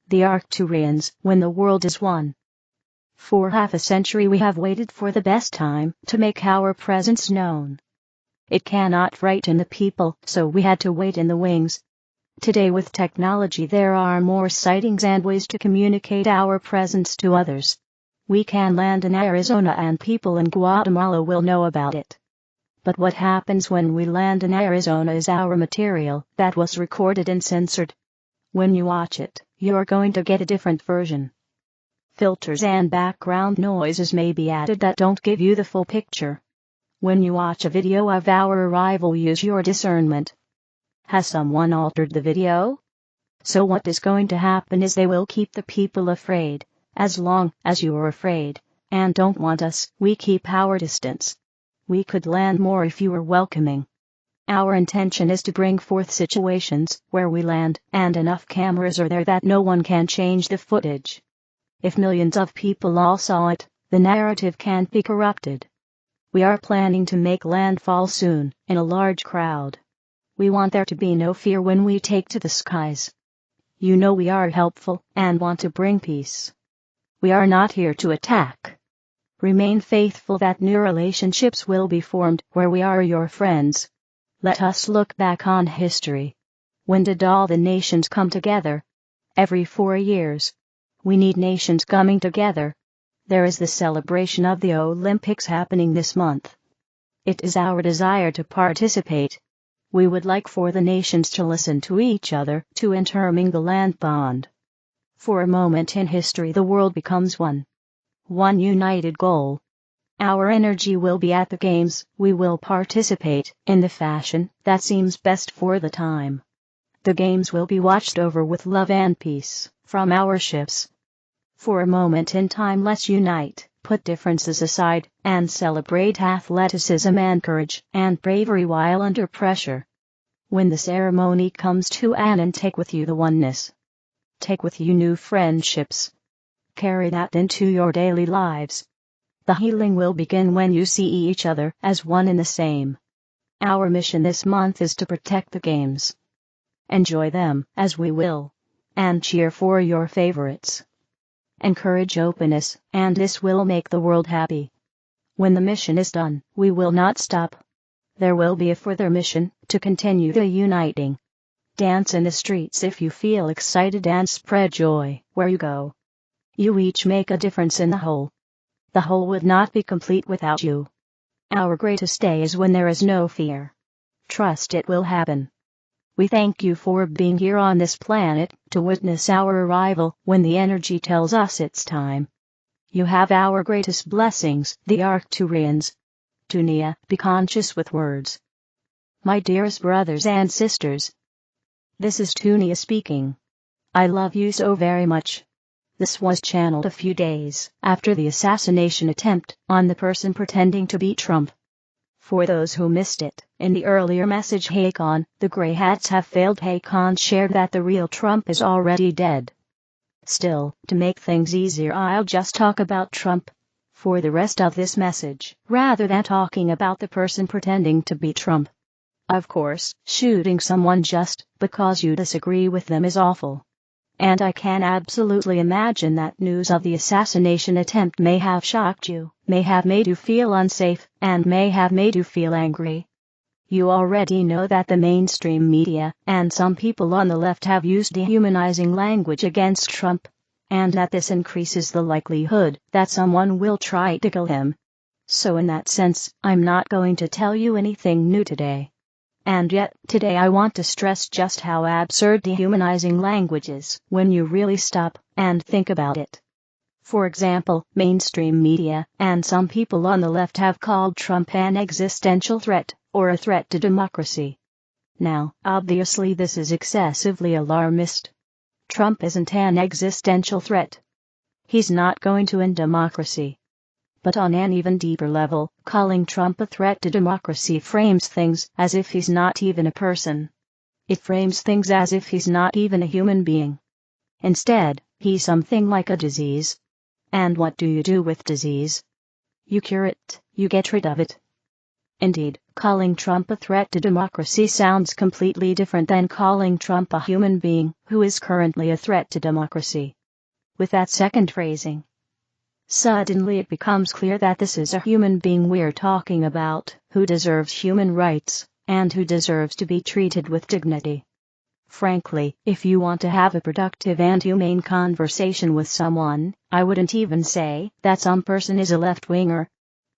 the Arcturians, when the world is one. For half a century we have waited for the best time to make our presence known. It cannot frighten the people, so we had to wait in the wings. Today with technology there are more sightings and ways to communicate our presence to others. We can land in Arizona and people in Guatemala will know about it. But what happens when we land in Arizona is our material that was recorded and censored. When you watch it, you're going to get a different version. Filters and background noises may be added that don't give you the full picture. When you watch a video of our arrival, use your discernment. Has someone altered the video? So what is going to happen is they will keep the people afraid. As long as you are afraid and don't want us, we keep our distance. We could land more if you were welcoming. Our intention is to bring forth situations where we land and enough cameras are there that no one can change the footage. If millions of people all saw it, the narrative can't be corrupted. We are planning to make landfall soon, in a large crowd. We want there to be no fear when we take to the skies. You know we are helpful and want to bring peace. We are not here to attack. Remain faithful that new relationships will be formed where we are your friends. Let us look back on history. When did all the nations come together? Every 4 years. We need nations coming together. There is the celebration of the Olympics happening this month. It is our desire to participate. We would like for the nations to listen to each other to intermingle and bond. For a moment in history the world becomes one. One united goal. Our energy will be at the games, we will participate in the fashion that seems best for the time. The games will be watched over with love and peace, from our ships. For a moment in time let's unite, put differences aside, and celebrate athleticism and courage and bravery while under pressure. When the ceremony comes to an end, take with you the oneness. Take with you new friendships. Carry that into your daily lives. The healing will begin when you see each other as one and the same. Our mission this month is to protect the games. Enjoy them, as we will. And cheer for your favorites. Encourage openness, and this will make the world happy. When the mission is done, we will not stop. There will be a further mission, to continue the uniting. Dance in the streets if you feel excited and spread joy where you go. You each make a difference in the whole. The whole would not be complete without you. Our greatest day is when there is no fear. Trust it will happen. We thank you for being here on this planet to witness our arrival when the energy tells us it's time. You have our greatest blessings, the Arcturians. Tunia, be conscious with words. My dearest brothers and sisters. This is Tunia speaking. I love you so very much. This was channeled a few days after the assassination attempt on the person pretending to be Trump. For those who missed it, in the earlier message Hakon, the Grey Hats have failed. Hakon shared that the real Trump is already dead. Still, to make things easier I'll just talk about Trump for the rest of this message, rather than talking about the person pretending to be Trump. Of course, shooting someone just because you disagree with them is awful. And I can absolutely imagine that news of the assassination attempt may have shocked you, may have made you feel unsafe, and may have made you feel angry. You already know that the mainstream media and some people on the left have used dehumanizing language against Trump, and that this increases the likelihood that someone will try to kill him. So in that sense, I'm not going to tell you anything new today. And yet, today I want to stress just how absurd dehumanizing language is when you really stop and think about it. For example, mainstream media and some people on the left have called Trump an existential threat, or a threat to democracy. Now, obviously this is excessively alarmist. Trump isn't an existential threat. He's not going to end democracy. But on an even deeper level, calling Trump a threat to democracy frames things as if he's not even a person. It frames things as if he's not even a human being. Instead, he's something like a disease. And what do you do with disease? You cure it, you get rid of it. Indeed, Calling Trump a threat to democracy sounds completely different than calling Trump a human being who is currently a threat to democracy. With that second phrasing, suddenly it becomes clear that this is a human being we're talking about, who deserves human rights, and who deserves to be treated with dignity. Frankly, if you want to have a productive and humane conversation with someone, I wouldn't even say that some person is a left-winger.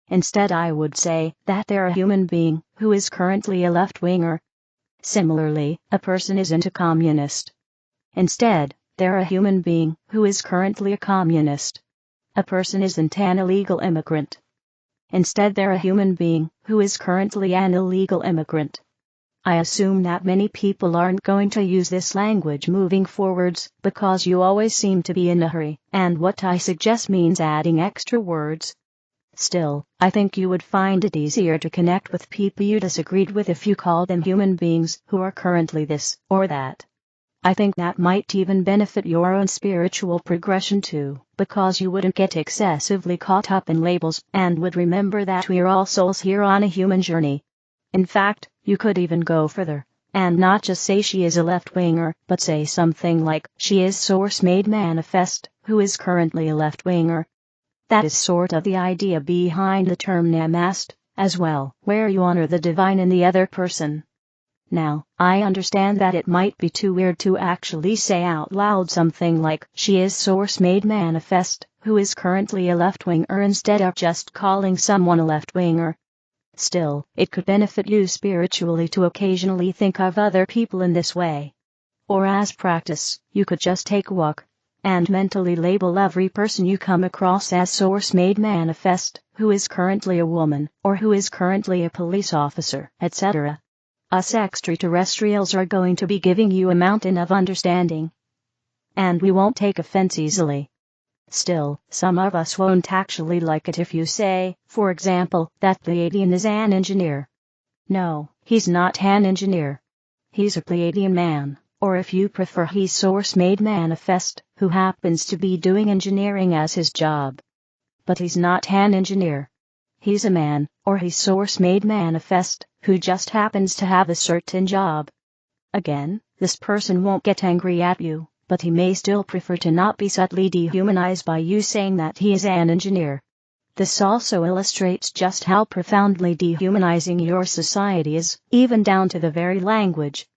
Instead, I would say that they're a human being who is currently a left-winger. Similarly, a person isn't a communist. Instead, they're a human being who is currently a communist. A person isn't an illegal immigrant. Instead, they're a human being who is currently an illegal immigrant. I assume that many people aren't going to use this language moving forwards because you always seem to be in a hurry, and what I suggest means adding extra words. Still, I think you would find it easier to connect with people you disagreed with if you called them human beings who are currently this or that. I think that might even benefit your own spiritual progression too, because you wouldn't get excessively caught up in labels and would remember that we're all souls here on a human journey. In fact, you could even go further, and not just say she is a left-winger, but say something like, she is source made manifest, who is currently a left-winger. That is sort of the idea behind the term namaste, as well, where you honor the divine in the other person. Now, I understand that it might be too weird to actually say out loud something like, she is source made manifest, who is currently a left-winger, instead of just calling someone a left-winger. Still, it could benefit you spiritually to occasionally think of other people in this way. Or as practice, you could just take a walk and mentally label every person you come across as source made manifest, who is currently a woman, or who is currently a police officer, etc. Us extraterrestrials are going to be giving you a mountain of understanding. And we won't take offense easily. Still, some of us won't actually like it if you say, for example, that Pleiadian is an engineer. No, he's not an engineer. He's a Pleiadian man, or if you prefer, he's source made manifest, who happens to be doing engineering as his job. But he's not an engineer. He's a man, or he's source made manifest, who just happens to have a certain job. Again, this person won't get angry at you, but he may still prefer to not be subtly dehumanized by you saying that he is an engineer. This also illustrates just how profoundly dehumanizing your society is, even down to the very language.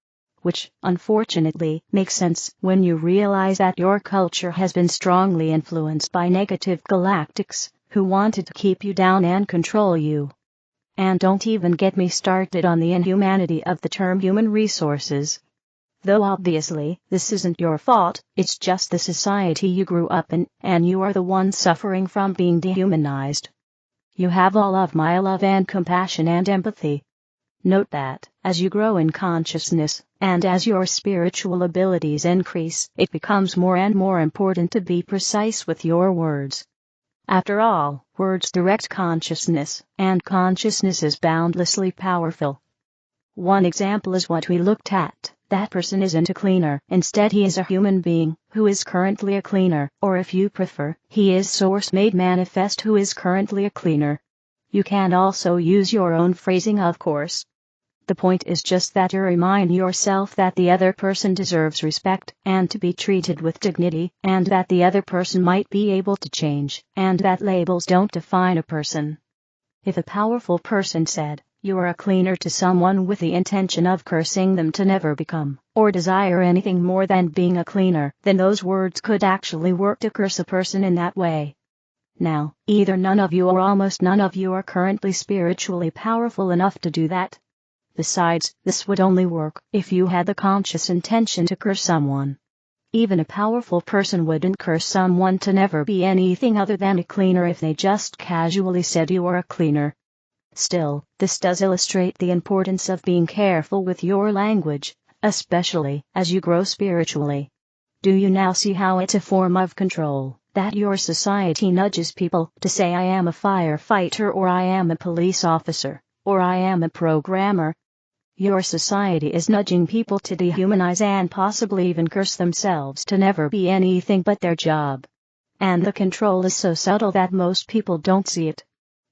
Which, unfortunately, makes sense when you realize that your culture has been strongly influenced by negative galactics, who wanted to keep you down and control you. And don't even get me started on the inhumanity of the term human resources. Though obviously, this isn't your fault, it's just the society you grew up in, and you are the one suffering from being dehumanized. You have all of my love and compassion and empathy. Note that, as you grow in consciousness, and as your spiritual abilities increase, it becomes more and more important to be precise with your words. After all, words direct consciousness, and consciousness is boundlessly powerful. One example is what we looked at. That person isn't a cleaner, instead he is a human being, who is currently a cleaner, or if you prefer, he is source made manifest, who is currently a cleaner. You can also use your own phrasing, of course. The point is just that you remind yourself that the other person deserves respect, and to be treated with dignity, and that the other person might be able to change, and that labels don't define a person. If a powerful person said, "You are a cleaner," to someone with the intention of cursing them to never become, or desire anything more than being a cleaner, then those words could actually work to curse a person in that way. Now, either none of you or almost none of you are currently spiritually powerful enough to do that. Besides, this would only work if you had the conscious intention to curse someone. Even a powerful person wouldn't curse someone to never be anything other than a cleaner if they just casually said you are a cleaner. Still, this does illustrate the importance of being careful with your language, especially as you grow spiritually. Do you now see how it's a form of control, that your society nudges people to say I am a firefighter, or I am a police officer, or I am a programmer? Your society is nudging people to dehumanize and possibly even curse themselves to never be anything but their job. And the control is so subtle that most people don't see it.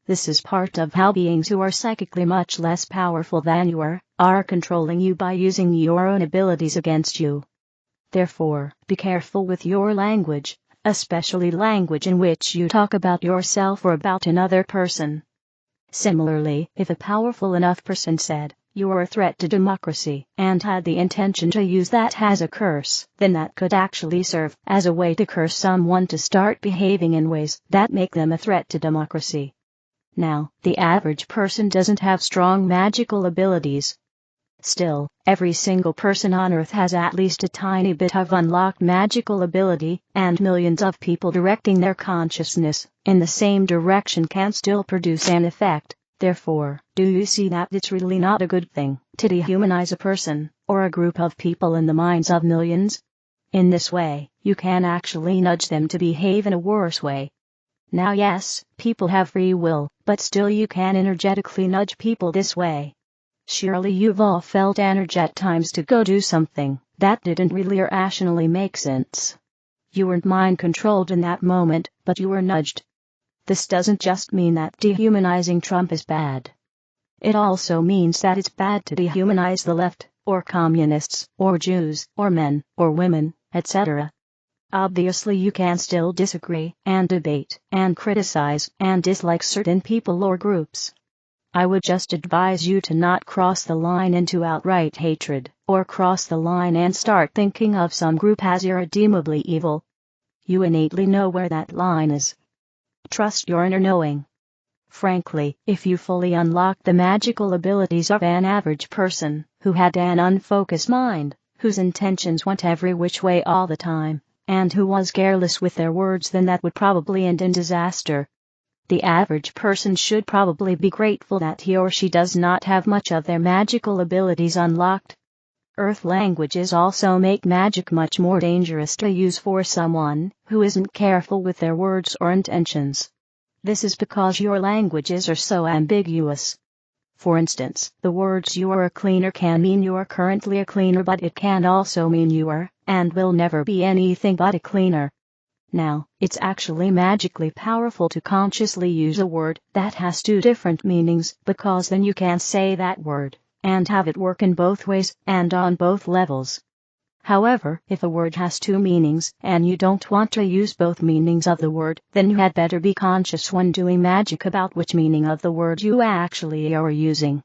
This is part of how beings who are psychically much less powerful than you are controlling you by using your own abilities against you. Therefore, be careful with your language, especially language in which you talk about yourself or about another person. Similarly, if a powerful enough person said, "You are a threat to democracy," and had the intention to use that as a curse, then that could actually serve as a way to curse someone to start behaving in ways that make them a threat to democracy. Now, the average person doesn't have strong magical abilities. Still, every single person on Earth has at least a tiny bit of unlocked magical ability, and millions of people directing their consciousness in the same direction can still produce an effect. Therefore, do you see that it's really not a good thing to dehumanize a person or a group of people in the minds of millions? In this way, you can actually nudge them to behave in a worse way. Now yes, people have free will, but still you can energetically nudge people this way. Surely you've all felt energetic times to go do something that didn't really or rationally make sense. You weren't mind-controlled in that moment, but you were nudged. This doesn't just mean that dehumanizing Trump is bad. It also means that it's bad to dehumanize the left, or communists, or Jews, or men, or women, etc. Obviously you can still disagree, and debate, and criticize, and dislike certain people or groups. I would just advise you to not cross the line into outright hatred, or cross the line and start thinking of some group as irredeemably evil. You innately know where that line is. Trust your inner knowing. Frankly, if you fully unlock the magical abilities of an average person, who had an unfocused mind, whose intentions went every which way all the time, and who was careless with their words, then that would probably end in disaster. The average person should probably be grateful that he or she does not have much of their magical abilities unlocked. Earth languages also make magic much more dangerous to use for someone who isn't careful with their words or intentions. This is because your languages are so ambiguous. For instance, the words "you are a cleaner" can mean you are currently a cleaner, but it can also mean you are, and will never be, anything but a cleaner. Now, it's actually magically powerful to consciously use a word that has two different meanings, because then you can say that word and have it work in both ways and on both levels. However, if a word has two meanings and you don't want to use both meanings of the word, then you had better be conscious when doing magic about which meaning of the word you actually are using.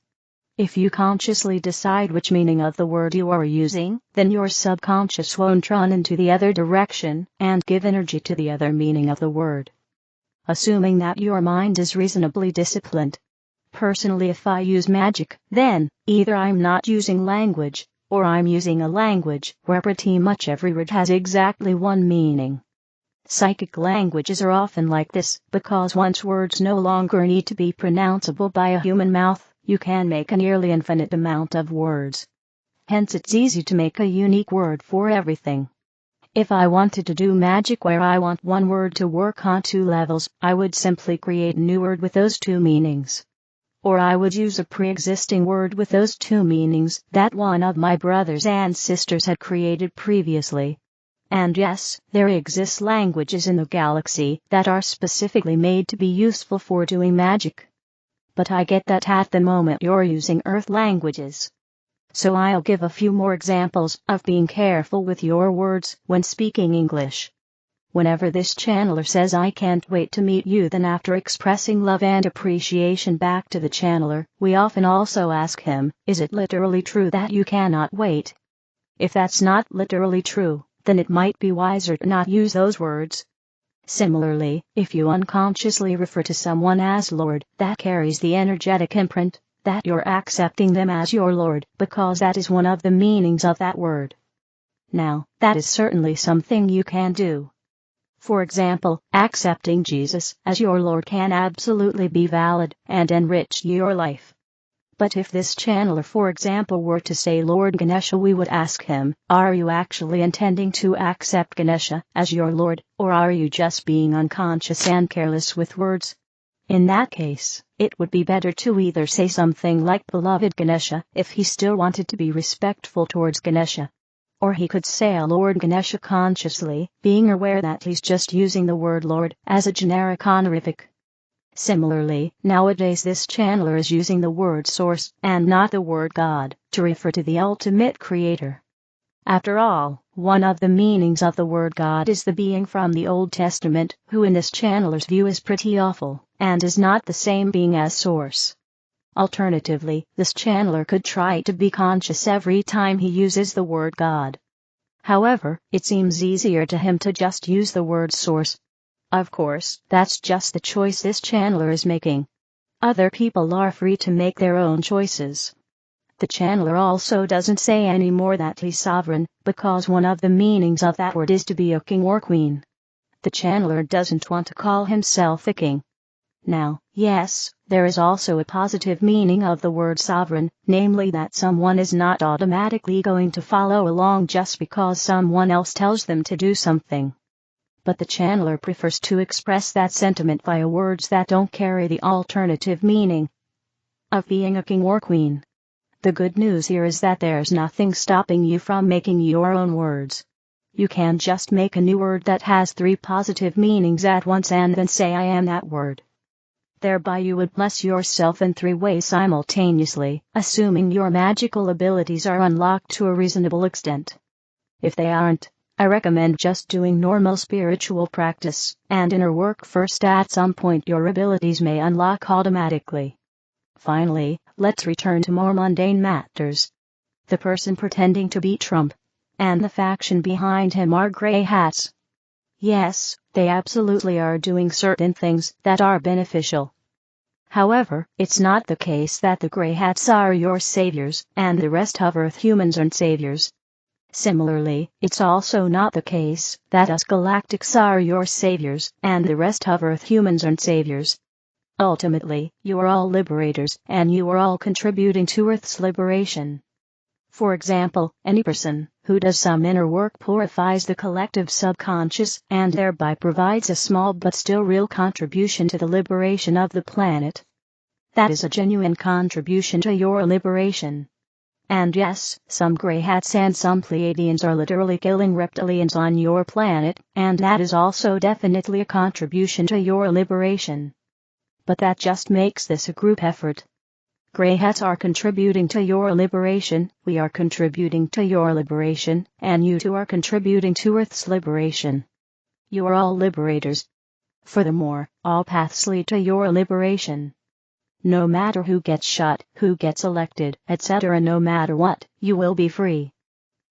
If you consciously decide which meaning of the word you are using, then your subconscious won't run into the other direction and give energy to the other meaning of the word. Assuming that your mind is reasonably disciplined. Personally, if I use magic, then either I'm not using language, or I'm using a language where pretty much every word has exactly one meaning. Psychic languages are often like this, because once words no longer need to be pronounceable by a human mouth, you can make a nearly infinite amount of words. Hence it's easy to make a unique word for everything. If I wanted to do magic where I want one word to work on two levels, I would simply create a new word with those two meanings. Or I would use a pre-existing word with those two meanings that one of my brothers and sisters had created previously. And yes, there exist languages in the galaxy that are specifically made to be useful for doing magic. But I get that at the moment you're using Earth languages. So I'll give a few more examples of being careful with your words when speaking English. Whenever this channeler says "I can't wait to meet you," then after expressing love and appreciation back to the channeler, we often also ask him, is it literally true that you cannot wait? If that's not literally true, then it might be wiser to not use those words. Similarly, if you unconsciously refer to someone as Lord, that carries the energetic imprint that you're accepting them as your Lord, because that is one of the meanings of that word. Now, that is certainly something you can do. For example, accepting Jesus as your Lord can absolutely be valid and enrich your life. But if this channeler, for example, were to say Lord Ganesha, we would ask him, are you actually intending to accept Ganesha as your Lord, or are you just being unconscious and careless with words? In that case, it would be better to either say something like beloved Ganesha if he still wanted to be respectful towards Ganesha. Or he could say Lord Ganesha consciously, being aware that he's just using the word Lord as a generic honorific. Similarly, nowadays this channeler is using the word source, and not the word God, to refer to the ultimate creator. After all, one of the meanings of the word God is the being from the Old Testament, who in this channeler's view is pretty awful, and is not the same being as source. Alternatively, this channeler could try to be conscious every time he uses the word God. However, it seems easier to him to just use the word source. Of course, that's just the choice this channeler is making. Other people are free to make their own choices. The channeler also doesn't say anymore that he's sovereign, because one of the meanings of that word is to be a king or queen. The channeler doesn't want to call himself a king. Now, yes, there is also a positive meaning of the word sovereign, namely that someone is not automatically going to follow along just because someone else tells them to do something. But the channeler prefers to express that sentiment via words that don't carry the alternative meaning of being a king or queen. The good news here is that there's nothing stopping you from making your own words. You can just make a new word that has 3 positive meanings at once and then say I am that word. Thereby you would bless yourself in 3 ways simultaneously, assuming your magical abilities are unlocked to a reasonable extent. If they aren't, I recommend just doing normal spiritual practice and inner work first. At some point your abilities may unlock automatically. Finally, let's return to more mundane matters. The person pretending to be Trump and the faction behind him are gray hats. Yes, they absolutely are doing certain things that are beneficial. However, it's not the case that the gray hats are your saviors and the rest of Earth humans aren't saviors. Similarly, it's also not the case that us galactics are your saviors and the rest of Earth humans aren't saviors. Ultimately, you are all liberators and you are all contributing to Earth's liberation. For example, any person who does some inner work purifies the collective subconscious and thereby provides a small but still real contribution to the liberation of the planet. That is a genuine contribution to your liberation. And yes, some gray hats and some Pleiadians are literally killing reptilians on your planet, and that is also definitely a contribution to your liberation. But that just makes this a group effort. Gray hats are contributing to your liberation, we are contributing to your liberation, and you two are contributing to Earth's liberation. You are all liberators. Furthermore, all paths lead to your liberation. No matter who gets shot, who gets elected, etc., no matter what, you will be free.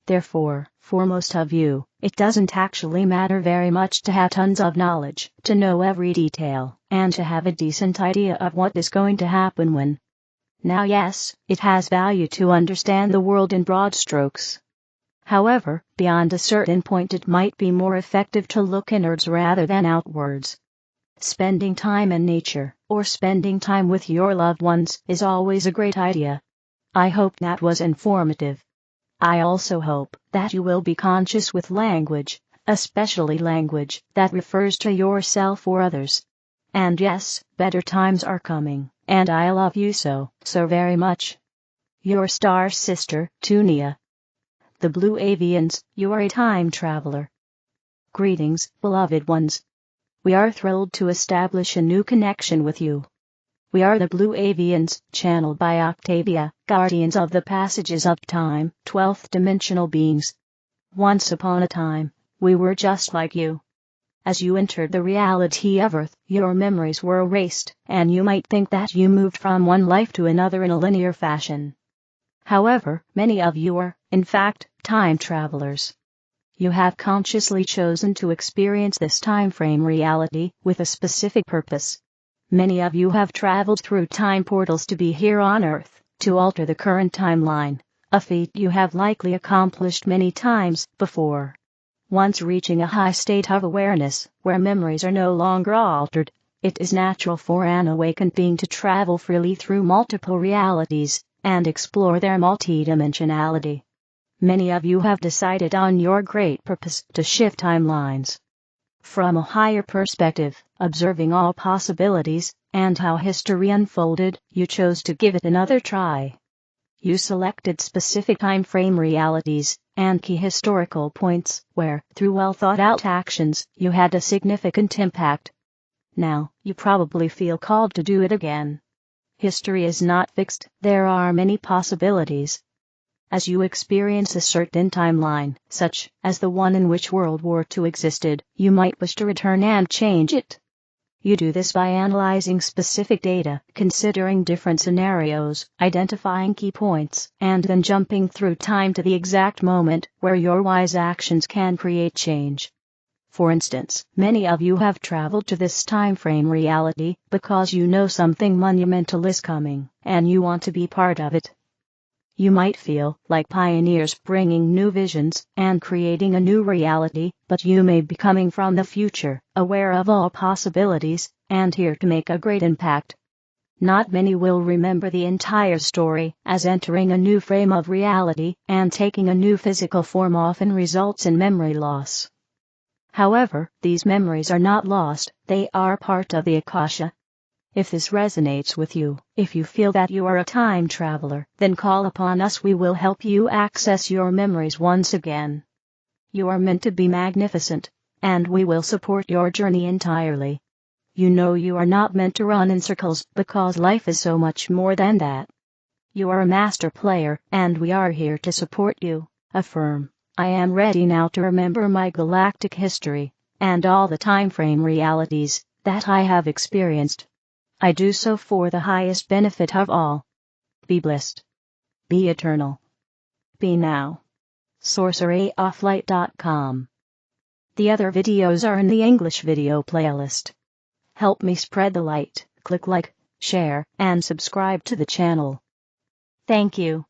Therefore, for most of you, it doesn't actually matter very much to have tons of knowledge, to know every detail, and to have a decent idea of what is going to happen when. Now yes, it has value to understand the world in broad strokes. However, beyond a certain point it might be more effective to look inwards rather than outwards. Spending time in nature, or spending time with your loved ones, is always a great idea. I hope that was informative. I also hope that you will be conscious with language, especially language that refers to yourself or others. And yes, better times are coming, and I love you so very much. Your star sister, Tunia. The Blue Avians, you are a time traveler. Greetings, beloved ones. We are thrilled to establish a new connection with you. We are the Blue Avians, channeled by Octavia, guardians of the passages of time, 12th dimensional beings. Once upon a time, we were just like you. As you entered the reality of Earth, your memories were erased, and you might think that you moved from one life to another in a linear fashion. However, many of you are, in fact, time travelers. You have consciously chosen to experience this time frame reality with a specific purpose. Many of you have traveled through time portals to be here on Earth, to alter the current timeline, a feat you have likely accomplished many times before. Once reaching a high state of awareness, where memories are no longer altered, it is natural for an awakened being to travel freely through multiple realities, and explore their multidimensionality. Many of you have decided on your great purpose to shift timelines. From a higher perspective, observing all possibilities, and how history unfolded, you chose to give it another try. You selected specific time frame realities, and key historical points, where, through well thought out actions, you had a significant impact. Now, you probably feel called to do it again. History is not fixed, there are many possibilities. As you experience a certain timeline, such as the one in which World War II existed, you might wish to return and change it. You do this by analyzing specific data, considering different scenarios, identifying key points, and then jumping through time to the exact moment where your wise actions can create change. For instance, many of you have traveled to this timeframe reality because you know something monumental is coming, and you want to be part of it. You might feel like pioneers bringing new visions and creating a new reality, but you may be coming from the future, aware of all possibilities, and here to make a great impact. Not many will remember the entire story, as entering a new frame of reality and taking a new physical form often results in memory loss. However, these memories are not lost, they are part of the Akasha. If this resonates with you, if you feel that you are a time traveler, then call upon us. We will help you access your memories once again. You are meant to be magnificent, and we will support your journey entirely. You know you are not meant to run in circles because life is so much more than that. You are a master player, and we are here to support you. Affirm, I am ready now to remember my galactic history, and all the timeframe realities that I have experienced. I do so for the highest benefit of all. Be blessed. Be eternal. Be now. sorceryofflight.com. The other videos are in the English video playlist. Help me spread the light. Click like, share, and subscribe to the channel. Thank you.